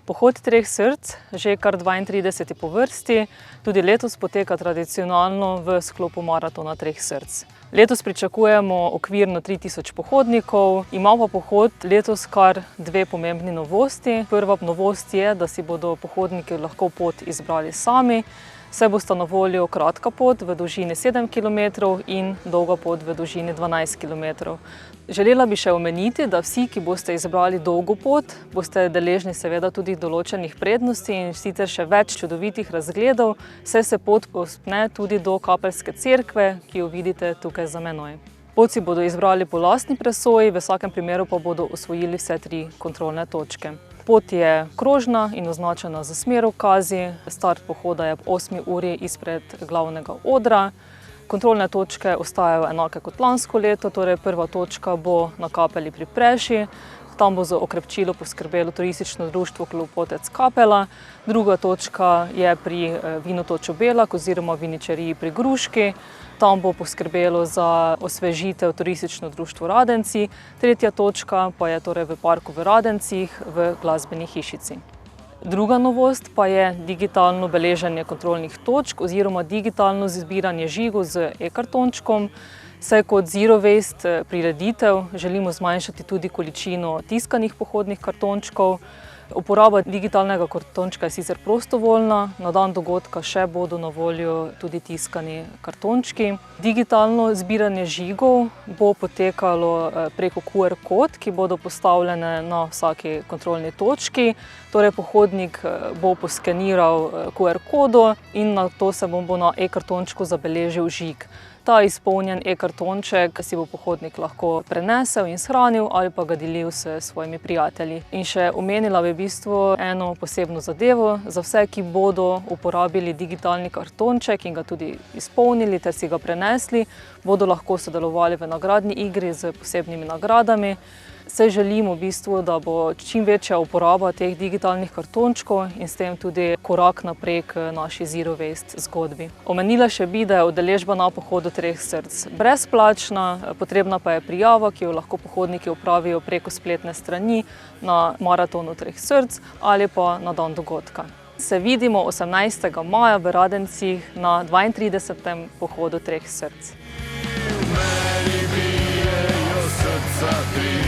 Pohod treh src, že kar 32. po vrsti, tudi letos poteka tradicionalno v sklopu maratona treh src. Letos pričakujemo okvirno 3000 pohodnikov, ima pa pohod letos kar dve pomembni novosti. Prva novost je, da si bodo pohodniki lahko pot izbrali sami, saj bosta na voljo kratka pot v dolžini 7 km in dolga pot v dolžini 12 km. Želela bi še omeniti, da vsi, ki boste izbrali dolgo pot, boste deležni seveda tudi določenih prednosti in sicer še več čudovitih razgledov, saj se pot povzpne tudi do Kapelske cerkve, ki jo vidite tukaj za menoj. Pot si bodo izbrali po lastni presoji, v vsakem primeru pa bodo osvojili vse 3 kontrolne točke. Pot je krožna in označena z smerokazi, start pohoda je ob 8. uri izpred glavnega odra. Kontrolne točke ostajajo enake kot lansko leto, torej prva točka bo na Kapeli pri Preši, tam bo za okrepčilo poskrbelo Turistično društvo Klopotec Kapela. Druga točka je pri Vinotoču Belak oziroma viničeriji pri Gruški, tam bo poskrbelo za osvežitev Turistično društvo Radenci. Tretja točka pa je torej v parku v Radencih v glasbeni hišici. Druga novost pa je digitalno beleženje kontrolnih točk oziroma digitalno zbiranje žigov z e-kartončkom. Saj kot Zero Waste prireditev želimo zmanjšati tudi količino tiskanih pohodnih kartončkov. Uporaba digitalnega kartončka je sicer prostovoljna, na dan dogodka še bodo na voljo tudi tiskani kartončki. Digitalno zbiranje žigov bo potekalo preko QR kod, ki bodo postavljene na vsaki kontrolni točki. Torej pohodnik bo poskeniral QR kodo in na to se bo na e-kartončku zabeležil žig. Ta izpolnjen e-kartonček si bo pohodnik lahko prenesel in shranil ali pa ga delil s svojimi prijatelji. In še omenila bi v bistvu eno posebno zadevo. Za vse, ki bodo uporabili digitalni kartonček in ga tudi izpolnili ter si ga prenesli, bodo lahko sodelovali v nagradni igri z posebnimi nagradami. Saj želimo v bistvu, da bo čim večja uporaba teh digitalnih kartončkov in s tem tudi korak naprej k naši Zero Waste zgodbi. Omenila še bi, da je udeležba na pohodu treh src brezplačna, potrebna pa je prijava, ki jo lahko pohodniki opravijo preko spletne strani na maratonu treh src ali pa na dan dogodka. Se vidimo 18. maja v Radencih na 32. pohodu treh src. Srca tri